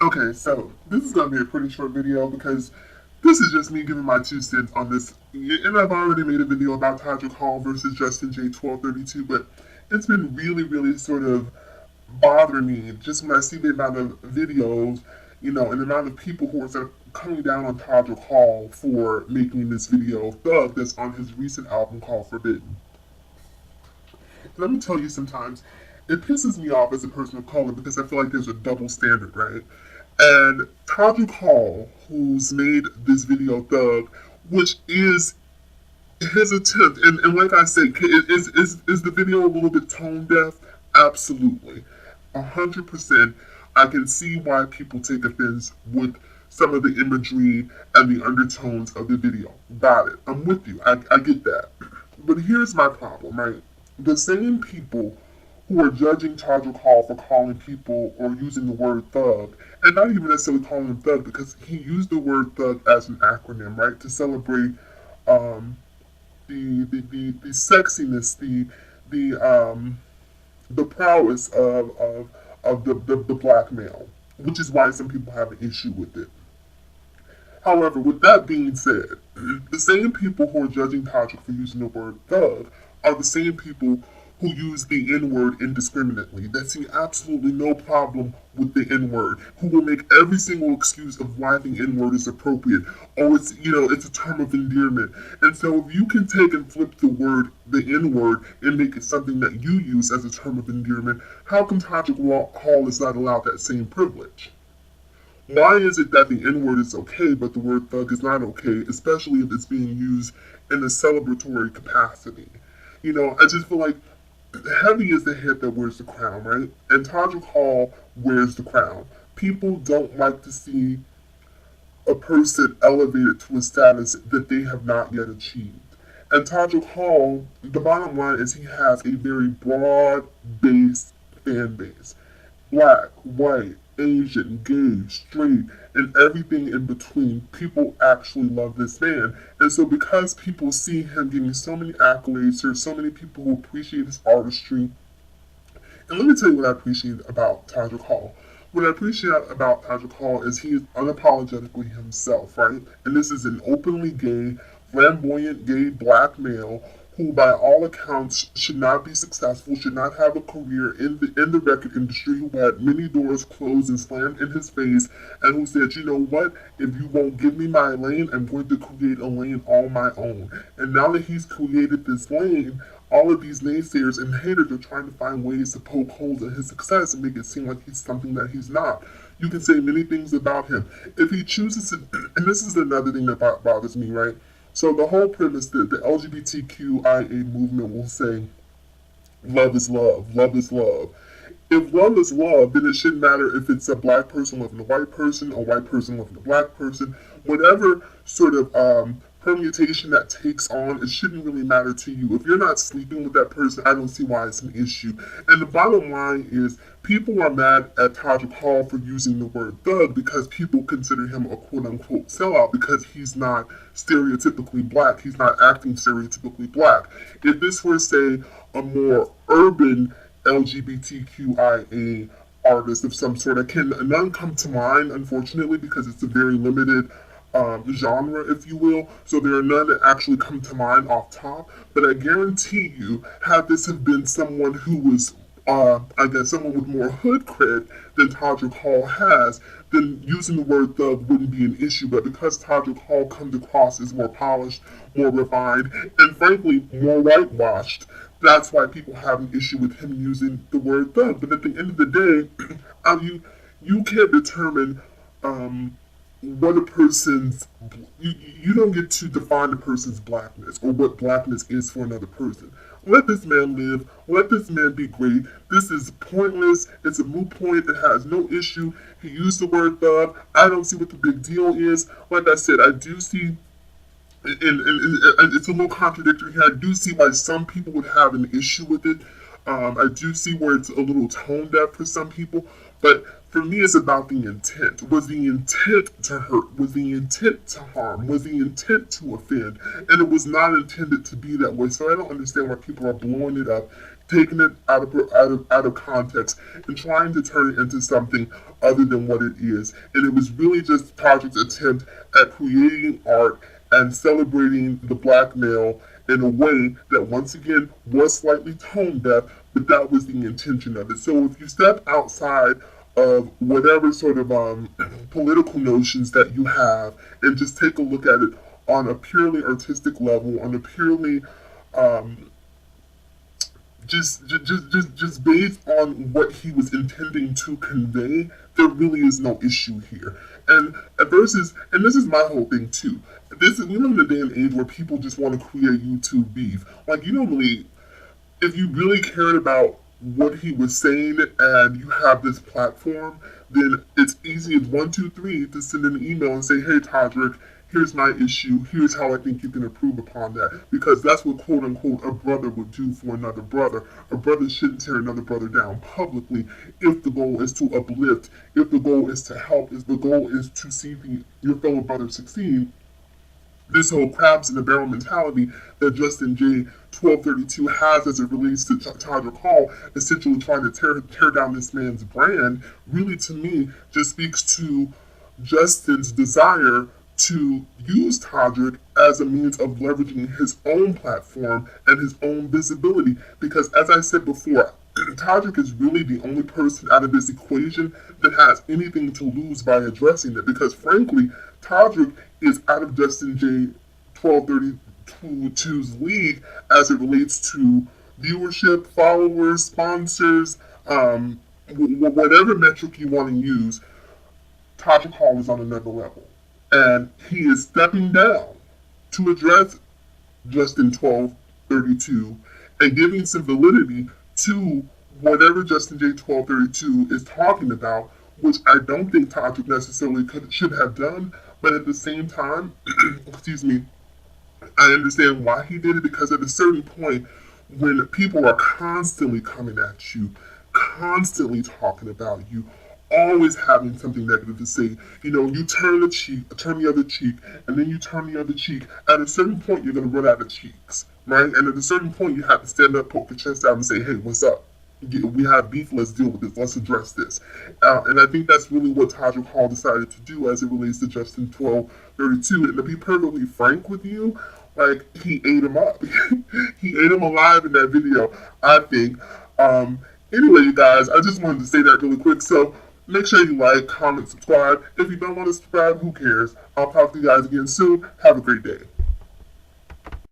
Okay, so this is going to be a pretty short video because this is just me giving my 2 cents on this. And I've already made a video about Todrick Hall versus Justin J 1232, but it's been really sort of bothering me just when I see the amount of videos, and the amount of people who are sort of coming down on Todrick Hall for making this video Thug that's on his recent album called Forbidden. Let me tell you, sometimes it pisses me off as a person of color because I feel like there's a double standard, right? And Todrick Hall, who's made this video Thug, which is his attempt, and like I say, is the video a little bit tone deaf? Absolutely. 100%. I can see why people take offense with some of the imagery and the undertones of the video. Got it. I'm with you. I get that. But here's my problem, right? The same people who are judging Todrick Hall for calling people or using the word thug, and not even necessarily calling him thug because he used the word thug as an acronym, right, to celebrate um, the sexiness, the prowess of the black male, which is why some people have an issue with it. However, with that being said, the same people who are judging Todrick for using the word thug are the same people who use the N word indiscriminately, that see absolutely no problem with the N word, who will make every single excuse of why the N word is appropriate. Oh, it's a term of endearment. And so if you can take and flip the N word, and make it something that you use as a term of endearment, how come Todrick Hall is not allowed that same privilege? Why is it that the N word is okay, but the word thug is not okay, especially if it's being used in a celebratory capacity? I just feel like heavy is the head that wears the crown, right? And Todrick Hall wears the crown. People don't like to see a person elevated to a status that they have not yet achieved. And Todrick Hall, the bottom line is he has a very broad based fan base. Black, white, Asian, gay, straight, and everything in between. People actually love this man. And so because people see him getting so many accolades, there's so many people who appreciate his artistry. And let me tell you what I appreciate about Todrick Hall. What I appreciate about Todrick Hall is he is unapologetically himself, right? And this is an openly gay, flamboyant gay black male who by all accounts should not be successful, should not have a career in the record industry, who had many doors closed and slammed in his face, and who said, you know what, if you won't give me my lane, I'm going to create a lane on my own. And now that he's created this lane, all of these naysayers and haters are trying to find ways to poke holes in his success and make it seem like he's something that he's not. You can say many things about him. If he chooses to, and this is another thing that bothers me, right? So the whole premise that the LGBTQIA movement will say, love is love, love is love. If love is love, then it shouldn't matter if it's a black person loving a white person loving a black person, whatever sort of permutation that takes on, it shouldn't really matter to you. If you're not sleeping with that person, I don't see why it's an issue. And the bottom line is, people are mad at Todrick Hall for using the word thug because people consider him a quote-unquote sellout because he's not stereotypically black. He's not acting stereotypically black. If this were, say, a more urban LGBTQIA artist of some sort, none come to mind, unfortunately, because it's a very limited genre, if you will. So there are none that actually come to mind off top. But I guarantee you, had this have been someone who was, I guess, someone with more hood cred than Todrick Hall has, then using the word thug wouldn't be an issue. But because Todrick Hall comes across as more polished, more refined, and frankly, more whitewashed, that's why people have an issue with him using the word thug. But at the end of the day, you can't determine what a person's you don't get to define a person's blackness or what blackness is for another person. Let this man live. Let this man be great. This is pointless. It's a moot point. It has no issue. He used the word thug. I don't see what the big deal is. Like I said, I do see, and it's a little contradictory here. I do see why some people would have an issue with it. I do see where it's a little tone deaf for some people, but for me, it's about the intent. Was the intent to hurt? Was the intent to harm? Was the intent to offend? And it was not intended to be that way. So I don't understand why people are blowing it up, taking it out of context and trying to turn it into something other than what it is. And it was really just Todrick's attempt at creating art and celebrating the black male in a way that once again was slightly tone deaf, but that was the intention of it. So if you step outside of whatever sort of political notions that you have and just take a look at it on a purely artistic level, on a purely um, just based on what he was intending to convey, there really is no issue here. And versus, and this is my whole thing too. This is, we live in a day and age where people just want to create YouTube beef. Like, you don't really, if you really cared about what he was saying and you have this platform, then it's easy as one, two, three to send an email and say, hey, Todrick, here's my issue, here's how I think you can improve upon that. Because that's what quote unquote a brother would do for another brother. A brother shouldn't tear another brother down publicly if the goal is to uplift, if the goal is to help, if the goal is to see your fellow brother succeed. This whole crabs in the barrel mentality that Justin J 1232 has as it relates to Todrick Hall, essentially trying to tear down this man's brand, really to me just speaks to Justin's desire to use Todrick as a means of leveraging his own platform and his own visibility. Because as I said before, Todrick is really the only person out of this equation that has anything to lose by addressing it. Because frankly, Todrick is out of Justin J 1232's league as it relates to viewership, followers, sponsors, whatever metric you want to use. Todrick Hall is on another level. And he is stepping down to address Justin 1232 and giving some validity to whatever Justin J 1232 is talking about, which I don't think Todrick necessarily should have done, but at the same time, excuse me, I understand why he did it, because at a certain point, when people are constantly coming at you, constantly talking about you, always having something negative to say, you turn the other cheek, and then you turn the other cheek. At a certain point, you're going to run out of cheeks, right? And at a certain point, you have to stand up, poke your chest out, and say, hey, what's up? We have beef, let's deal with this, let's address this. And I think that's really what Todrick Hall decided to do as it relates to Justin 1232. And to be perfectly frank with you, like, he ate him up. He ate him alive in that video, I think. Anyway, you guys, I just wanted to say that really quick. So make sure you like, comment, subscribe. If you don't want to subscribe, who cares? I'll talk to you guys again soon. Have a great day.